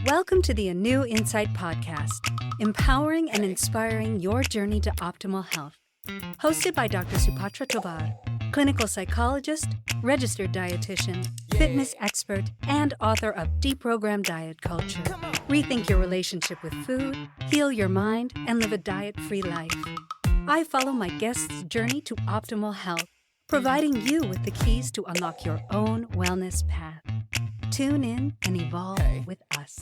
Welcome to the ANEW Insight Podcast, empowering and inspiring your journey to optimal health. Hosted by Dr. Supatra Tovar, clinical psychologist, registered dietitian, fitness expert, and author of Deprogram Diet Culture. Rethink your relationship with food, heal your mind, and live a diet-free life. I follow my guests' journey to optimal health, providing you with the keys to unlock your own wellness path. Tune in and evolve with us.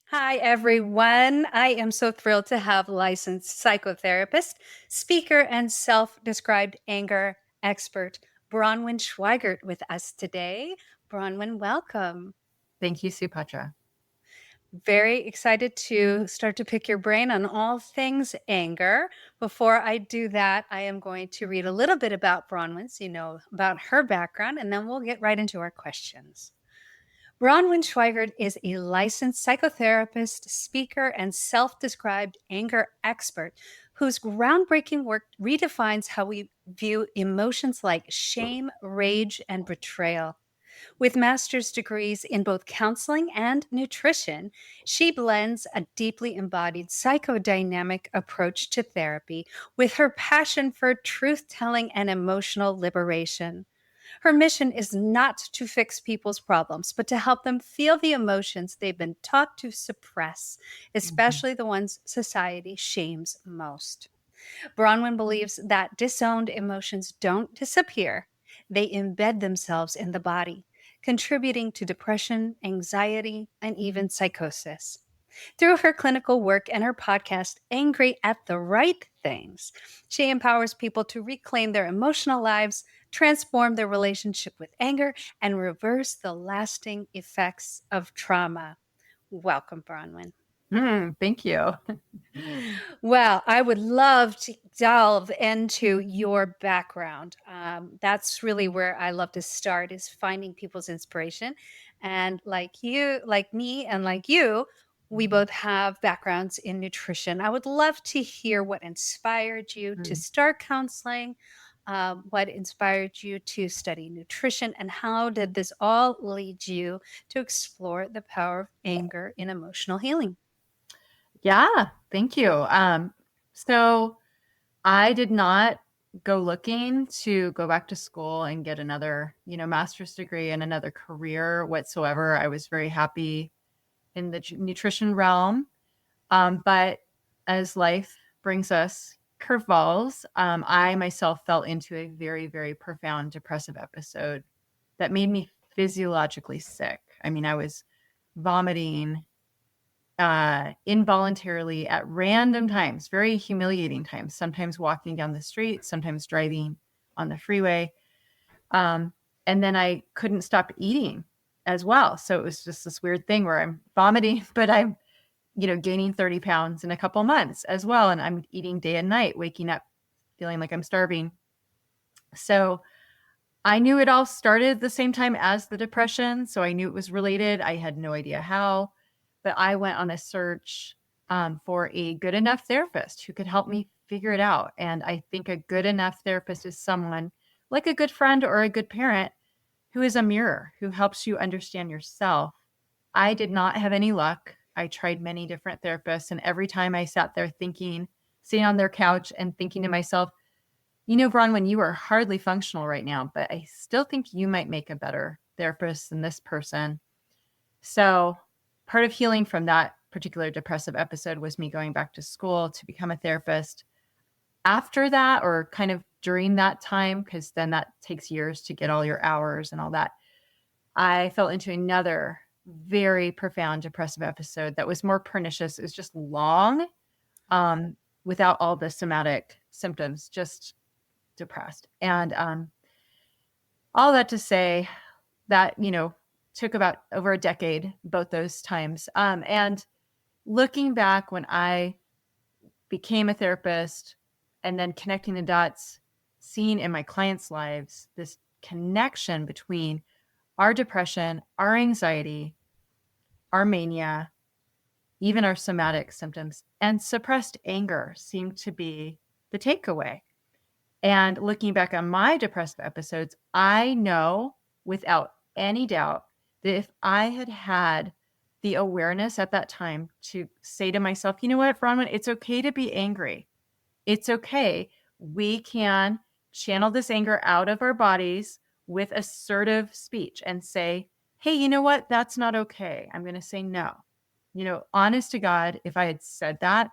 Hi, everyone. I am so thrilled to have licensed psychotherapist, speaker, and self-described anger expert, Bronwyn Schweigerdt, with us today. Bronwyn, welcome. Thank you, Supatra. Very excited to start to pick your brain on all things anger. Before I do that, I am going to read a little bit about Bronwyn, so you know about her background, and then we'll get right into our questions. Bronwyn Schweigerdt is a licensed psychotherapist, speaker, and self-described anger expert whose groundbreaking work redefines how we view emotions like shame, rage, and betrayal. With master's degrees in both counseling and nutrition, she blends a deeply embodied psychodynamic approach to therapy with her passion for truth-telling and emotional liberation. Her mission is not to fix people's problems, but to help them feel the emotions they've been taught to suppress, especially the ones society shames most. Bronwyn believes that disowned emotions don't disappear. They embed themselves in the body, contributing to depression, anxiety, and even psychosis. Through her clinical work and her podcast, Angry at the Right Things, she empowers people to reclaim their emotional lives, transform their relationship with anger, and reverse the lasting effects of trauma. Welcome, Bronwyn. Thank you. Well, I would love to delve into your background. That's really where I love to start, is finding people's inspiration. And like you, like me, and like you, we both have backgrounds in nutrition. I would love to hear what inspired you to start counseling, what inspired you to study nutrition, and how did this all lead you to explore the power of anger in emotional healing? Yeah, thank you. So I did not go looking to go back to school and get another, master's degree and another career whatsoever. I was very happy in the nutrition realm. But as life brings us curveballs, I myself fell into a very, very profound depressive episode that made me physiologically sick. I mean, I was vomiting involuntarily at random times, very humiliating times, sometimes walking down the street, sometimes driving on the freeway. And then I couldn't stop eating as well. So it was just this weird thing where I'm vomiting, but I'm, gaining 30 pounds in a couple months as well. And I'm eating day and night, waking up, feeling like I'm starving. So I knew it all started at the same time as the depression. So I knew it was related. I had no idea how. But I went on a search for a good enough therapist who could help me figure it out. And I think a good enough therapist is someone like a good friend or a good parent who is a mirror, who helps you understand yourself. I did not have any luck. I tried many different therapists. And every time I sat there sitting on their couch and thinking to myself, Bronwyn, you are hardly functional right now, but I still think you might make a better therapist than this person. So part of healing from that particular depressive episode was me going back to school to become a therapist. After that, or kind of during that time, because then that takes years to get all your hours and all that, I fell into another very profound depressive episode that was more pernicious. It was just long, without all the somatic symptoms, just depressed. And all that to say that, took about over a decade, both those times. And looking back when I became a therapist and then connecting the dots, seeing in my clients' lives this connection between our depression, our anxiety, our mania, even our somatic symptoms, and suppressed anger seemed to be the takeaway. And looking back on my depressive episodes, I know without any doubt if I had had the awareness at that time to say to myself, you know what, Bronwyn, it's okay to be angry. It's okay. We can channel this anger out of our bodies with assertive speech and say, hey, you know what? That's not okay. I'm going to say no. Honest to God, if I had said that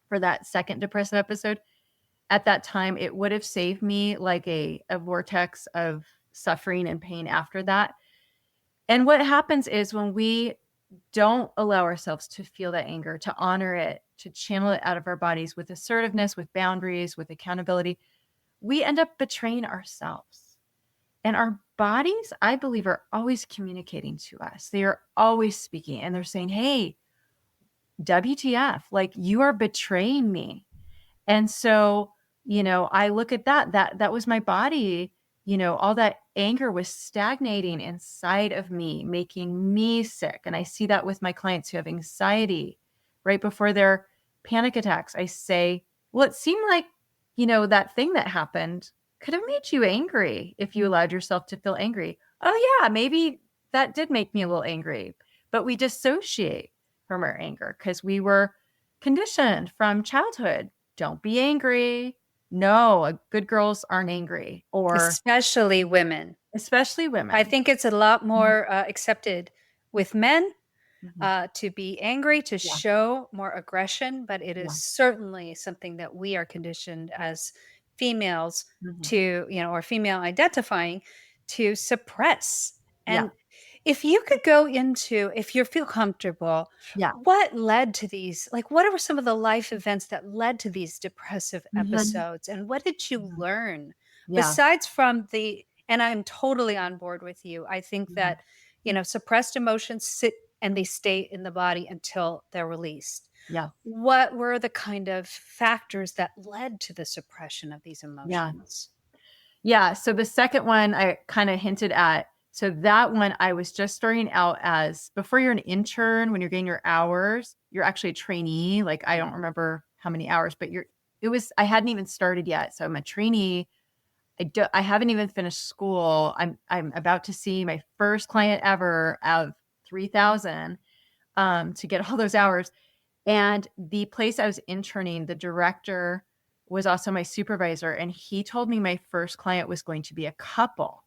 for that second depressive episode at that time, it would have saved me like a vortex of suffering and pain after that. And what happens is when we don't allow ourselves to feel that anger, to honor it, to channel it out of our bodies with assertiveness, with boundaries, with accountability, we end up betraying ourselves. And our bodies, I believe, are always communicating to us. They are always speaking and they're saying, hey, WTF, like you are betraying me. And so, I look at that was my body, all that anger was stagnating inside of me, making me sick. And I see that with my clients who have anxiety right before their panic attacks. I say, well, it seemed like, that thing that happened could have made you angry if you allowed yourself to feel angry. Oh yeah, maybe that did make me a little angry, but we dissociate from our anger because we were conditioned from childhood. Don't be angry. No, good girls aren't angry, or Especially women. especially I women. think it's a lot Mhm. more accepted with men Mhm. to be angry, to Yeah, show more aggression, but it is yeah. certainly something that we are conditioned as females Mhm. to, or female identifying to suppress. Yeah, And if you could go into, if you feel comfortable, yeah. what led to these? Like, what were some of the life events that led to these depressive Mhm. episodes? And what did you Mhm. learn Yeah. besides from and I'm totally on board with you. I think Mhm. that, suppressed emotions sit and they stay in the body until they're released. Yeah, What were the kind of factors that led to the suppression of these yeah. emotions? Yeah, so the second one I kinda hinted at. So that one, I was just starting out as before you're an intern, when you're getting your hours, you're actually a trainee, like, I don't remember how many hours, but I hadn't even started yet, so I'm a trainee. I haven't even finished school. I'm about to see my first client ever out of 3,000, to get all those hours. And the place I was interning, the director was also my supervisor, and he told me my first client was going to be a couple.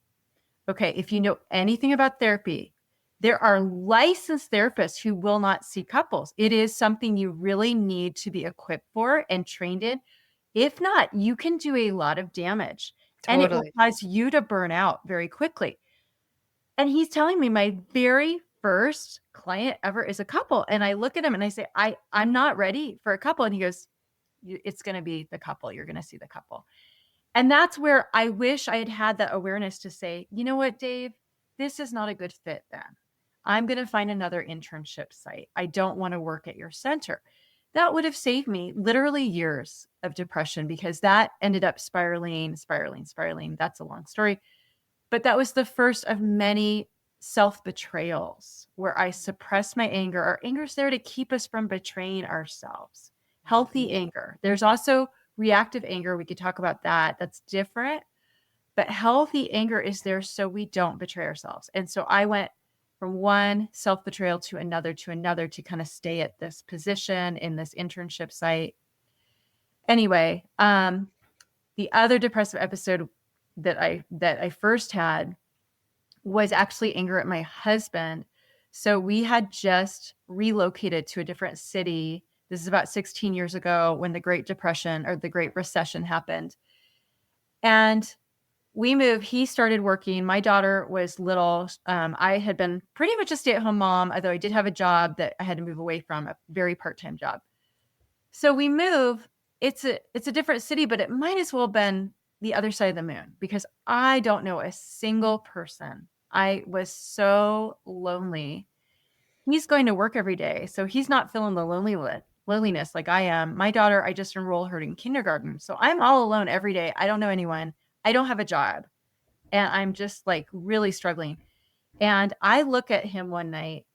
Okay, if you know anything about therapy, there are licensed therapists who will not see couples. It is something you really need to be equipped for and trained in. If not, you can do a lot of damage and it will Totally. cause you to burn out very quickly. And he's telling me my very first client ever is a couple. And I look at him and I say, I'm not ready for a couple. And he goes, it's going to be the couple. You're going to see the couple. And that's where I wish I had had that awareness to say, you know what, Dave, this is not a good fit then. I'm going to find another internship site. I don't want to work at your center. That would have saved me literally years of depression because that ended up spiraling, spiraling, spiraling. That's a long story. But that was the first of many self betrayals where I suppressed my anger. Our anger is there to keep us from betraying ourselves. Healthy anger. There's also reactive anger. We could talk about that. That's different. But healthy anger is there so we don't betray ourselves. And so I went from one self betrayal to another to kind of stay at this position in this internship site. Anyway, the other depressive episode that I first had was actually anger at my husband. So we had just relocated to a different city. This is about 16 years ago when the Great Depression or the Great Recession happened. And we moved. He started working. My daughter was little. I had been pretty much a stay-at-home mom, although I did have a job that I had to move away from, a very part-time job. So we move. It's a different city, but it might as well have been the other side of the moon because I don't know a single person. I was so lonely. He's going to work every day, so he's not feeling the loneliness like I am. My daughter, I just enrolled her in kindergarten, so I'm all alone every day. I don't know anyone. I don't have a job, and I'm just like really struggling. And I look at him one night,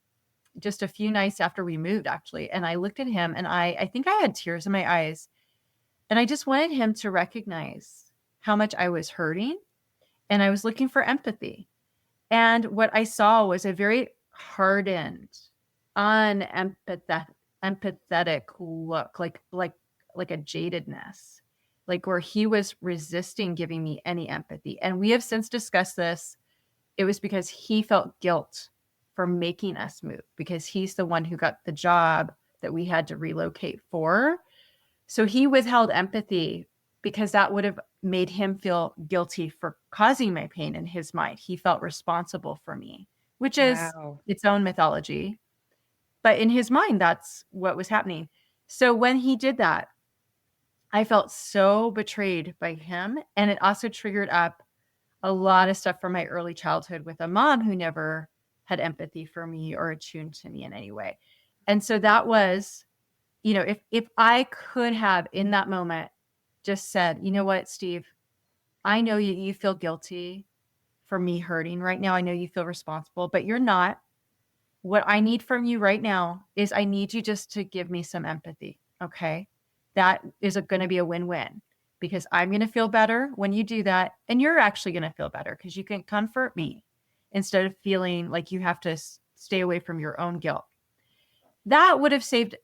just a few nights after we moved, actually, and I looked at him, and I think I had tears in my eyes, and I just wanted him to recognize how much I was hurting, and I was looking for empathy. And what I saw was a very hardened, unempathetic empathetic look, like a jadedness, like where he was resisting giving me any empathy. And we have since discussed this. It was because he felt guilt for making us move, because he's the one who got the job that we had to relocate for. So he withheld empathy because that would have made him feel guilty for causing my pain in his mind. He felt responsible for me, which is Wow. its own mythology. But in his mind, that's what was happening. So when he did that, I felt so betrayed by him. And it also triggered up a lot of stuff from my early childhood with a mom who never had empathy for me or attuned to me in any way. And so that was, if I could have in that moment just said, you know what, Steve, I know you feel guilty for me hurting right now. I know you feel responsible, but you're not. What I need from you right now is I need you just to give me some empathy. Okay. That is going to be a win-win because I'm going to feel better when you do that. And you're actually going to feel better because you can comfort me instead of feeling like you have to stay away from your own guilt. That would have saved,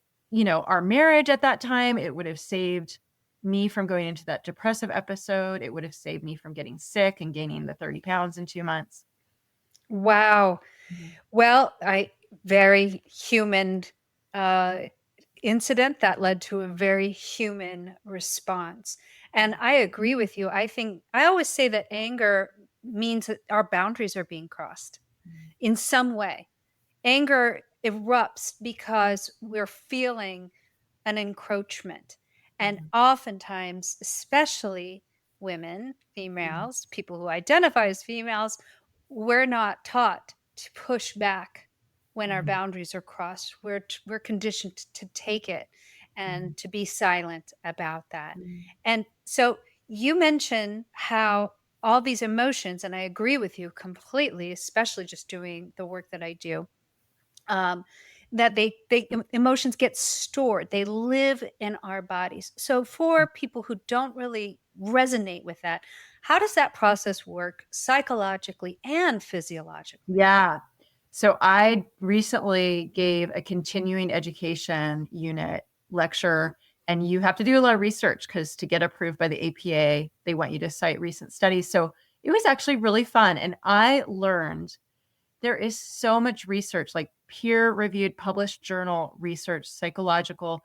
our marriage at that time. It would have saved me from going into that depressive episode. It would have saved me from getting sick and gaining the 30 pounds in 2 months. Wow. Mhm. Well, I very human uh, incident that led to a very human response. And I agree with you. I think I always say that anger means that our boundaries are being crossed in some way. Anger erupts because we're feeling an encroachment. And Mhm. oftentimes, especially women, Mhm. females, people who identify as females, we're not taught to push back when our Mhm. boundaries are crossed. We're conditioned to take it Mhm. and to be silent about that. Mhm. And so you mentioned how all these emotions, and I agree with you completely, especially just doing the work that I do, um, that emotions get stored. They live in our bodies. So for people who don't really resonate with that, how does that process work psychologically and physiologically? Yeah. So I recently gave a continuing education unit lecture, and you have to do a lot of research because to get approved by the APA, they want you to cite recent studies. So it was actually really fun. And I learned there is so much research, like peer reviewed, published journal research, psychological,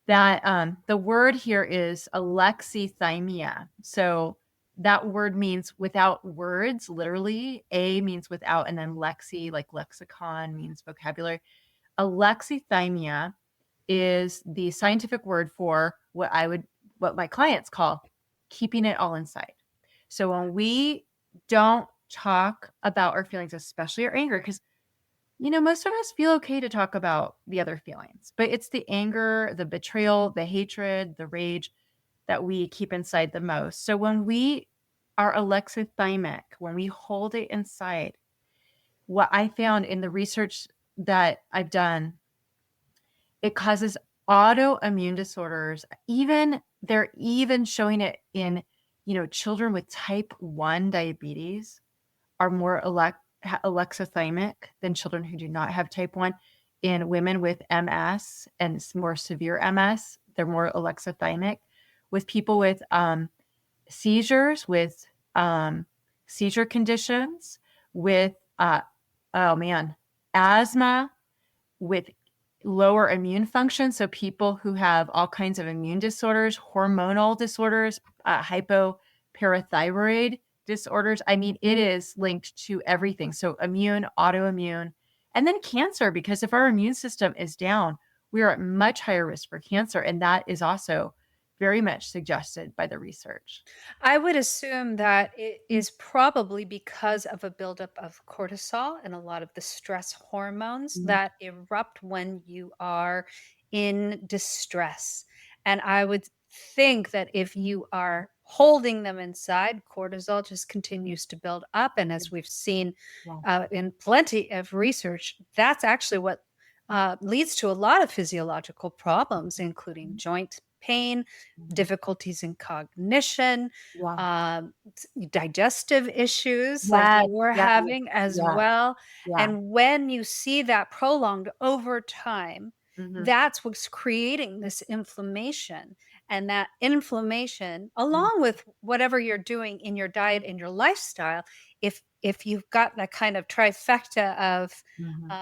that the word here is alexithymia. So that word means without words, literally. A means without, and then lexi, like lexicon, means vocabulary. Alexithymia is the scientific word for what my clients call keeping it all inside. So when we don't talk about our feelings, especially our anger, because most of us feel okay to talk about the other feelings, but it's the anger, the betrayal, the hatred, the rage that we keep inside the most. So when we are alexithymic, when we hold it inside, what I found in the research that I've done, it causes autoimmune disorders. They're even showing it in, children with type 1 diabetes are more alexithymic than children who do not have type 1. In women with MS and more severe MS, they're more alexithymic. With people with seizures, with seizure conditions, with, oh man, asthma, with lower immune function. So people who have all kinds of immune disorders, hormonal disorders, hypoparathyroid disorders. I mean, it is linked to everything. So immune, autoimmune, and then cancer, because if our immune system is down, we are at much higher risk for cancer. And that is also very much suggested by the research. I would assume that it is probably because of a buildup of cortisol and a lot of the stress hormones Mhm. that erupt when you are in distress. And I would think that if you are holding them inside, cortisol just continues to build up. And as we've seen Yeah. in plenty of research, that's actually what leads to a lot of physiological problems, including joint pain, Mhm. difficulties in cognition, Yeah. um, digestive issues like Yes, you were yes, having as yeah, well. yeah. And when you see that prolonged over time, Mhm, that's what's creating this inflammation. And that inflammation, mm, along with whatever you're doing in your diet and your lifestyle, if you've got that kind of trifecta of mhm,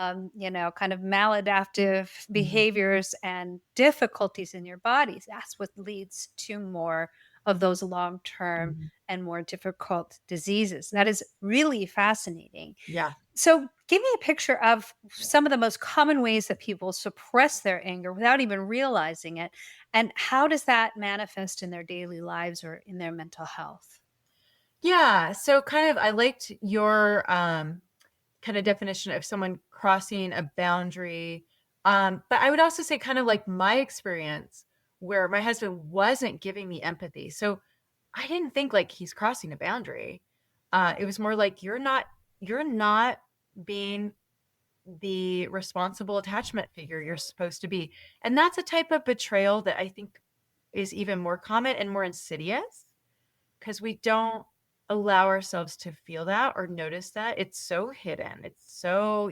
kind of maladaptive mhm, behaviors and difficulties in your bodies, that's what leads to more of those long term mhm. and more difficult diseases. That is really fascinating. Yeah. So, give me a picture of some of the most common ways that people suppress their anger without even realizing it. And how does that manifest in their daily lives or in their mental health? Yeah, so kind of I liked your, kind of definition of someone crossing a boundary, but I would also say kind of like my experience where my husband wasn't giving me empathy. So I didn't think like he's crossing a boundary. It was more like you're not being the responsible attachment figure you're supposed to be. And that's a type of betrayal that I think is even more common and more insidious because we don't allow ourselves to feel that or notice that. It's so hidden. It's so,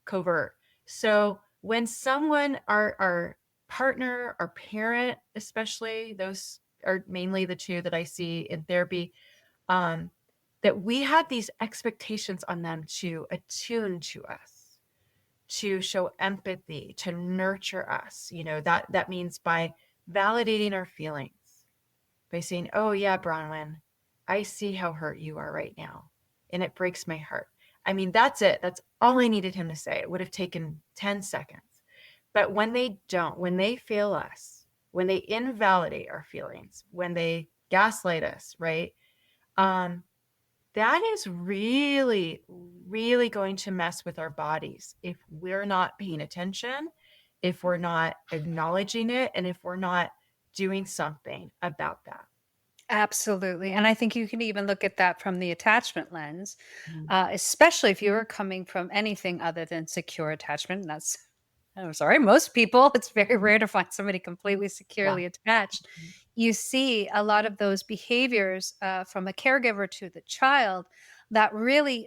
covert. So when someone, our partner, our parent, especially, those are mainly the two that I see in therapy, um, that we had these expectations on them to attune to us, to show empathy, to nurture us. That means by validating our feelings, by saying, "Oh yeah, Bronwyn, I see how hurt you are right now, and it breaks my heart." I mean, that's it. That's all I needed him to say. It would have taken 10 seconds. But when they don't, when they fail us, when they invalidate our feelings, when they gaslight us, right? Um, that is really, really going to mess with our bodies if we're not paying attention, if we're not acknowledging it, and if we're not doing something about that. Absolutely. And I think you can even look at that from the attachment lens, Mhm. especially if you are coming from anything other than secure attachment. And that's, I'm sorry, most people, it's very rare to find somebody completely Yeah. securely attached. Mhm. You see a lot of those behaviors from a caregiver to the child that really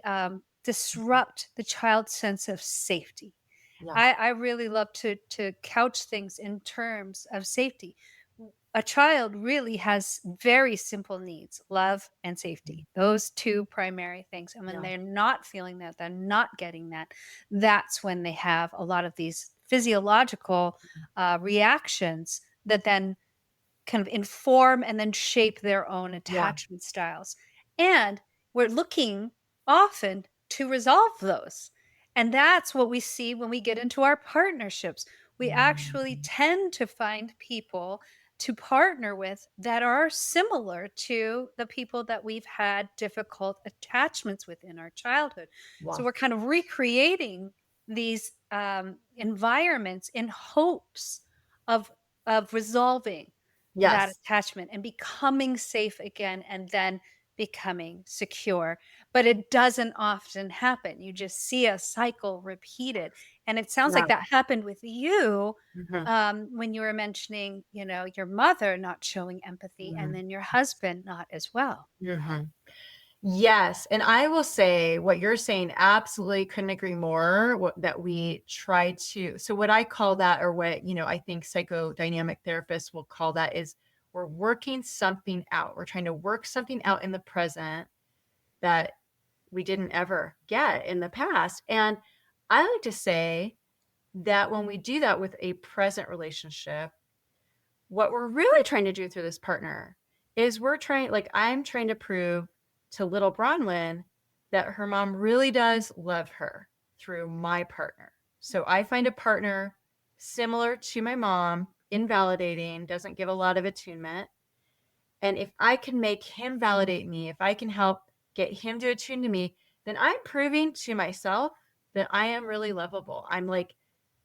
disrupt the child's sense of safety. Yeah. I really love to couch things in terms of safety. A child really has very simple needs, love and Mhm. safety. Those two primary things. And when Yeah. they're not feeling that, they're not getting that, that's when they have a lot of these physiological Mhm. reactions that then kind of inform and then shape their own Yeah. attachment styles. And we're looking often to resolve those. And that's what we see when we get into our partnerships. We actually Mhm. tend to find people to partner with that are similar to the people that we've had difficult attachments with in our childhood. So Wow. we're kind of recreating these environments in hopes of resolving that Yes. attachment and becoming safe again and then becoming secure. But it doesn't often happen. You just see a cycle repeated. And it sounds like Yeah. that happened with you Mhm. when you were mentioning, your mother not showing empathy and Mhm. then your husband not as well. Mhm. Yes, and I will say what you're saying, absolutely couldn't agree more, that we try to, so what I call that, or what, I think psychodynamic therapists will call that, is we're working something out. We're trying to work something out in the present that we didn't ever get in the past. And I like to say that when we do that with a present relationship, what we're really trying to do through this partner is I'm trying to prove to little Bronwyn that her mom really does love her through my partner. So I find a partner similar to my mom, invalidating, doesn't give a lot of attunement. And if I can make him validate me, if I can help get him to attune to me, then I'm proving to myself that I am really lovable. I'm like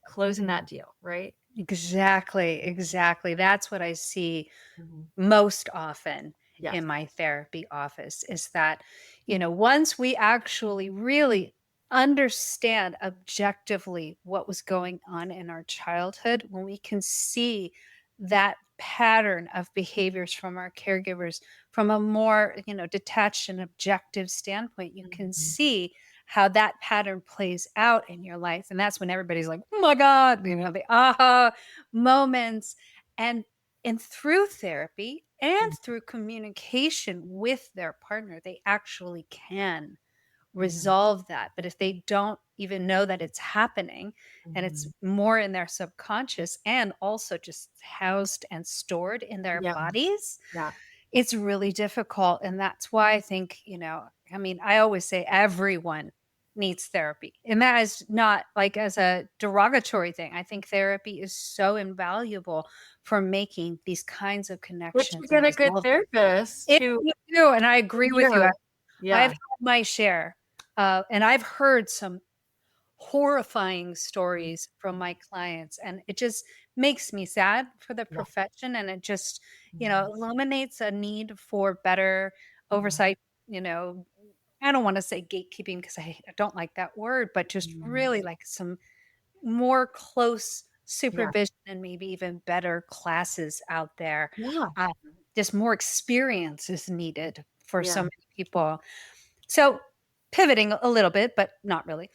closing that deal, right? Exactly, exactly. That's what I see Mhm. most often Yes. in my therapy office is that, once we actually really understand objectively what was going on in our childhood, when we can see that pattern of behaviors from our caregivers from a more, detached and objective standpoint, you can Mhm. see how that pattern plays out in your life. And that's when everybody's like, oh my God, the aha moments. And and through therapy and Mhm. through communication with their partner, they actually can Mhm. resolve that. But if they don't even know that it's happening and it's Mhm. more in their subconscious and also just housed and stored in their Yeah, bodies, yeah. it's really difficult. And that's why I think, I mean, I always say everyone needs therapy. And that is not like as a derogatory thing. I think therapy is so invaluable for making these kinds of But you connections and get a good resolving. therapist It to you do, and I agree with you. hear. I've Yeah. had my share, and I've heard some horrifying stories from my clients, and it just makes me sad for the Yeah. profession, and it just, Mhm. illuminates a need for better Mhm. oversight, you know, I don't wanna say gatekeeping because I don't like that word, but just Mhm. really like some more close Yeah. supervision and maybe even better classes out there. Yeah. Um, just more experience is needed for Yeah. so many people. So, pivoting a little bit, but not really.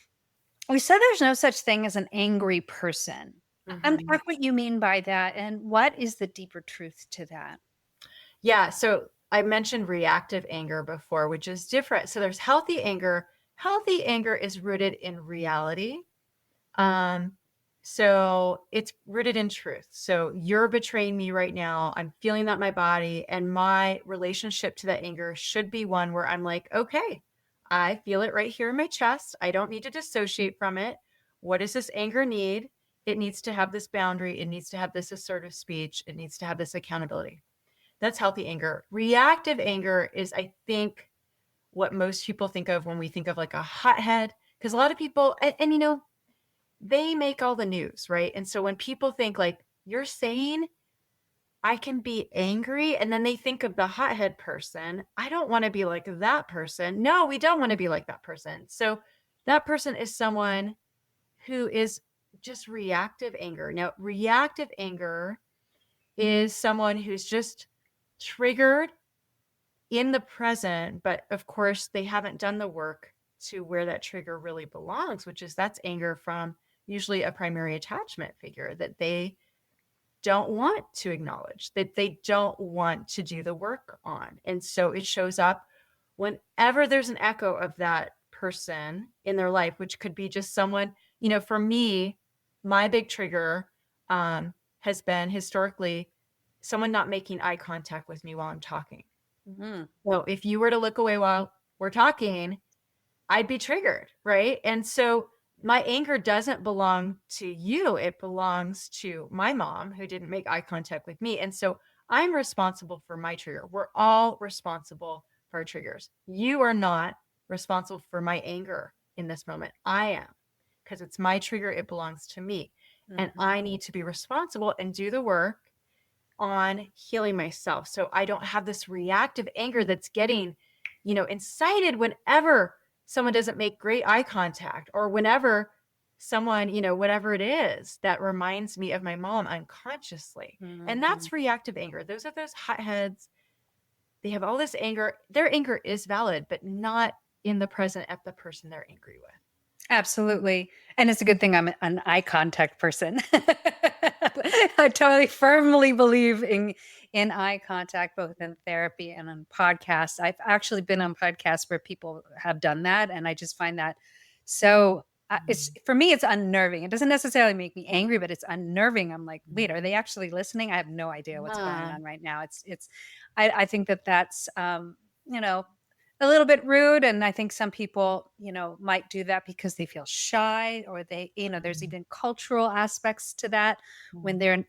We said there's no such thing as an angry person. Mhm. Unpack what you mean by that, and what is the deeper truth to that? Yeah, so I mentioned reactive anger before, which is different. So there's healthy anger. Healthy anger is rooted in reality. Um, so it's rooted in truth. So you're betraying me right now. I'm feeling that in my body, and my relationship to that anger should be one where I'm like, okay, I feel it right here in my chest. I don't need to dissociate from it. What does this anger need? It needs to have this boundary. It needs to have this assertive speech. It needs to have this accountability. That's healthy anger. Reactive anger is, I think, what most people think of when we think of like a hothead. Because a lot of people, and they make all the news, right? And so when people think like, you're saying I can be angry, and then they think of the hothead person, I don't want to be like that person. No, we don't want to be like that person. So that person is someone who is just reactive anger. Now, reactive anger is someone who's just triggered in the present, but of course, they haven't done the work to where that trigger really belongs, which is that's anger from usually a primary attachment figure that they don't want to acknowledge, that they don't want to do the work on. And so it shows up whenever there's an echo of that person in their life, which could be just someone, for me, my big trigger has been historically someone not making eye contact with me while I'm talking. Mhm, So if you were to look away while we're talking, I'd be triggered, right? And so my anger doesn't belong to you. It belongs to my mom who didn't make eye contact with me. And so I'm responsible for my trigger. We're all responsible for our triggers. You are not responsible for my anger in this moment. I am, because it's my trigger. It belongs to me. And mhm, I need to be responsible and do the work on healing myself. So I don't have this reactive anger that's getting, incited whenever someone doesn't make great eye contact, or whenever someone, whatever it is that reminds me of my mom unconsciously. And mhm. that's reactive anger. Those are those hotheads. They have all this anger. Their anger is valid, but not in the present at the person they're angry with. Absolutely, and it's a good thing I'm an eye contact person. I totally firmly believe in eye contact, both in therapy and on podcasts. I've actually been on podcasts where people have done that, and I just find that so it's for me, it's unnerving. It doesn't necessarily make me angry, but it's unnerving. I'm like, wait, are they actually listening? I have no idea what's going Yeah. on right now. I think that that's you know a little bit rude, and I think some people, might do that because they feel shy, or there's even cultural aspects to that when they're,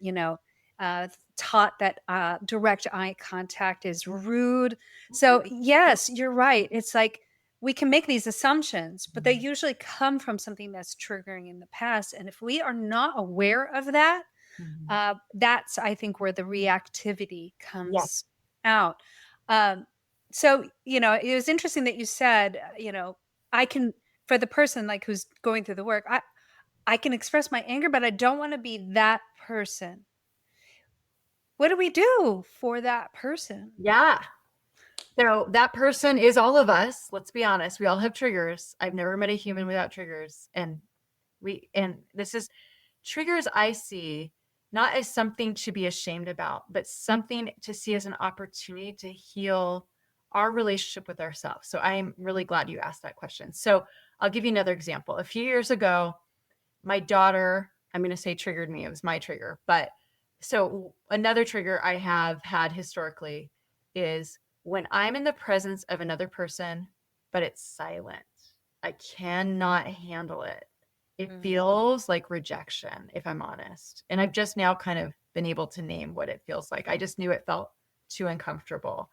taught that direct eye contact is rude. So, yes, you're right. It's like we can make these assumptions, but they usually come from something that's triggering in the past. And if we are not aware of that, that's, I think, where the reactivity Yes. comes out. Um, so, it was interesting that you said, I can, for the person like who's going through the work, I can express my anger, but I don't want to be that person. what do we do for that person? Yeah. So that person is all of us. Let's be honest. We all have triggers. I've never met a human without triggers. And this is triggers I see not as something to be ashamed about, but something to see as an opportunity to heal our relationship with ourselves. So I'm really glad you asked that question. So I'll give you another example. A few years ago, my daughter, I'm going to say triggered me. It was my trigger. But so another trigger I have had historically is when I'm in the presence of another person, but it's silent. I cannot handle it. It feels like rejection, if I'm honest. And I've just now kind of been able to name what it feels like. I just knew it felt too uncomfortable.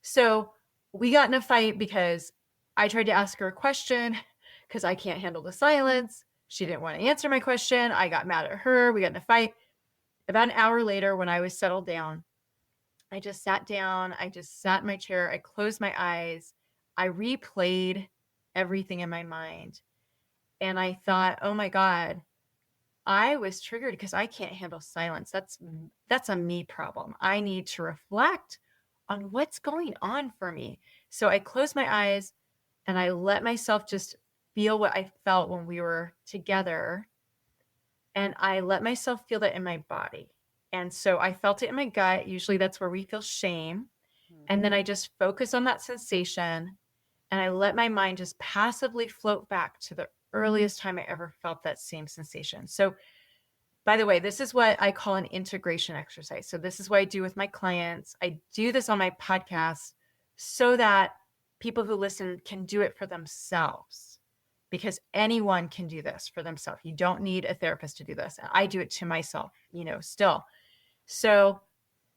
So we got in a fight because I tried to ask her a question because I can't handle the silence. She didn't want to answer my question. I got mad at her. We got in a fight. About an hour later, when I was settled down, I just sat down. I just sat in my chair. I closed my eyes. I replayed everything in my mind. And I thought, oh my God, I was triggered because I can't handle silence. That's a me problem. I need to reflect on what's going on for me. So I closed my eyes and I let myself just feel what I felt when we were together. And I let myself feel that in my body. And so I felt it in my gut. Usually that's where we feel shame. And then I just focus on that sensation and I let my mind just passively float back to the earliest time I ever felt that same sensation. So, by the way, this is what I call an integration exercise. So, this is what I do with my clients. I do this on my podcast so that people who listen can do it for themselves, because anyone can do this for themselves. You don't need a therapist to do this. I do it to myself, still. So,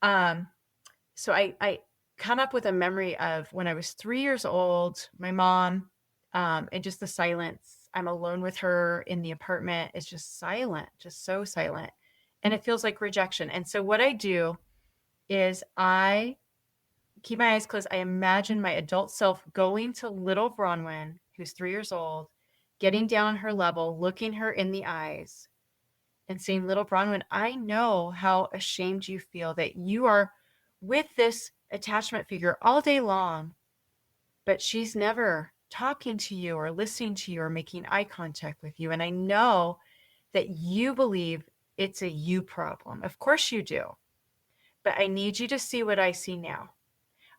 I come up with a memory of when I was 3 years old, my mom, and just the silence. I'm alone with her in the apartment. It's just silent, just so silent. And it feels like rejection. And so what I do is I keep my eyes closed. I imagine my adult self going to little Bronwyn, who's 3 years old, getting down on her level, looking her in the eyes and saying, little Bronwyn, I know how ashamed you feel that you are with this attachment figure all day long, but she's never talking to you or listening to you or making eye contact with you. And I know that you believe it's a you problem. Of course you do. But I need you to see what I see now.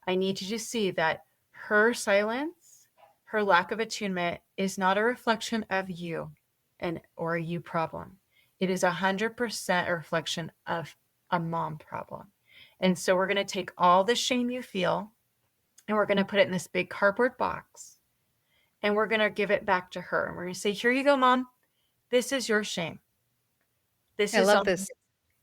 I need you to see that her silence, her lack of attunement is not a reflection of you or a you problem. It is 100% a reflection of a mom problem. And so we're going to take all the shame you feel and we're going to put it in this big cardboard box and we're going to give it back to her. And we're going to say, here you go, Mom. This is your shame. This I is love this.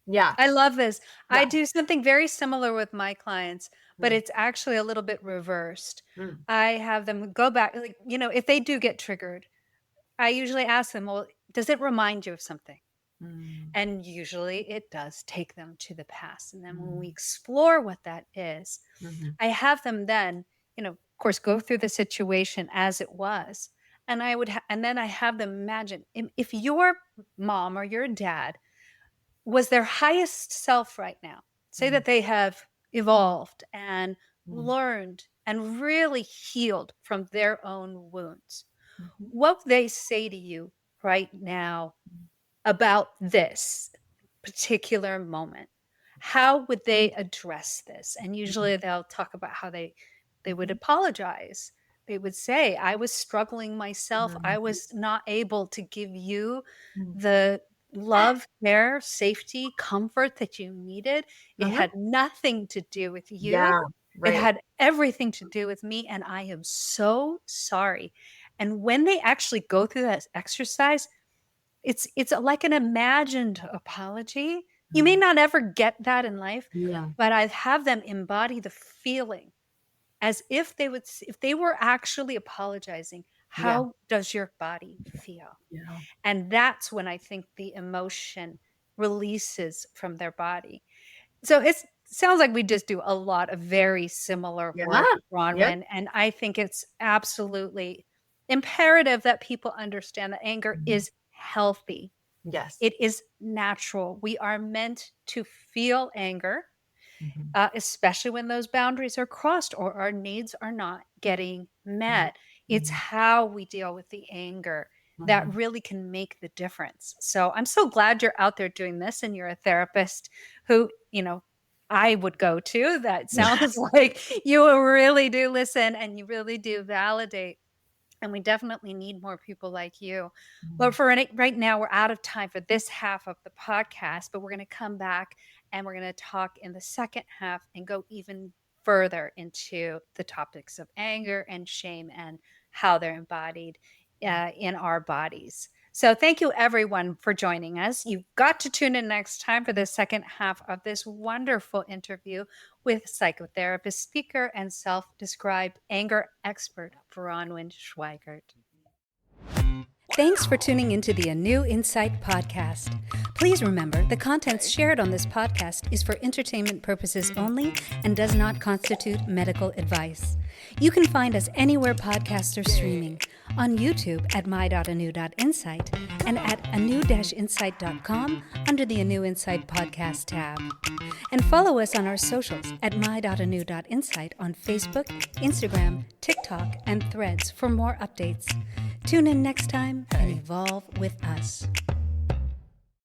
Yeah. I love this. Yeah. I do something very similar with my clients, but Mm. it's actually a little bit reversed. Mm. I have them go back, like, if they do get triggered, I usually ask them, well, does it remind you of something? Mm. And usually it does take them to the past. And then when we Mm. explore what that is, Mhm. I have them then, of course, go through the situation as it was. And and then I have them imagine if your mom or your dad was their highest self right now, say Mm. that they have evolved and Mm. learned and really healed from their own wounds, Mhm. what would they say to you right now about this particular moment? How would they address this? And Mhm. usually they'll talk about how they would Mhm. apologize. They would say, I was struggling myself. I Mhm. was not able to give you Mm. the love, care, safety, comfort that you needed. It Uh-huh. had nothing to do with you. Yeah. It Right. had everything to do with me. And I am so sorry. And when they actually go through that exercise, it's like an imagined apology. You may Mm. not ever get that in life, Yeah. but I have them embody the feeling as if if they were actually apologizing. Yeah. How does your body feel? Yeah. And that's when I think the emotion releases from their body. So it sounds like we just do a lot of very similar Yeah. work, Yep. Bronwyn. And I think it's absolutely imperative that people understand that anger Mhm. is healthy. Yes. It is natural. We are meant to feel anger, Mhm. especially when those boundaries are crossed or our needs are not getting Mhm. met. It's Mhm. how we deal with the anger that Mhm. really can make the difference. So I'm so glad you're out there doing this and you're a therapist who, I would go to. That sounds like you really do listen and you really do validate, and we definitely need more people like you. But Mhm. for right now, we're out of time for this half of the podcast, but we're going to come back and we're going to talk in the second half and go even further into the topics of anger and shame and how they're embodied in our bodies. So thank you everyone for joining us. You've got to tune in next time for the second half of this wonderful interview with psychotherapist, speaker, and self-described anger expert, Bronwyn Schweigerdt. Thanks for tuning into the ANEW Insight Podcast. Please remember, the contents shared on this podcast is for entertainment purposes only and does not constitute medical advice. You can find us anywhere podcasts are streaming, on YouTube at my.anew.insight and at anew-insight.com under the ANEW Insight Podcast tab. And follow us on our socials at my.anew.insight on Facebook, Instagram, TikTok, and Threads for more updates. Tune in next time and evolve with us.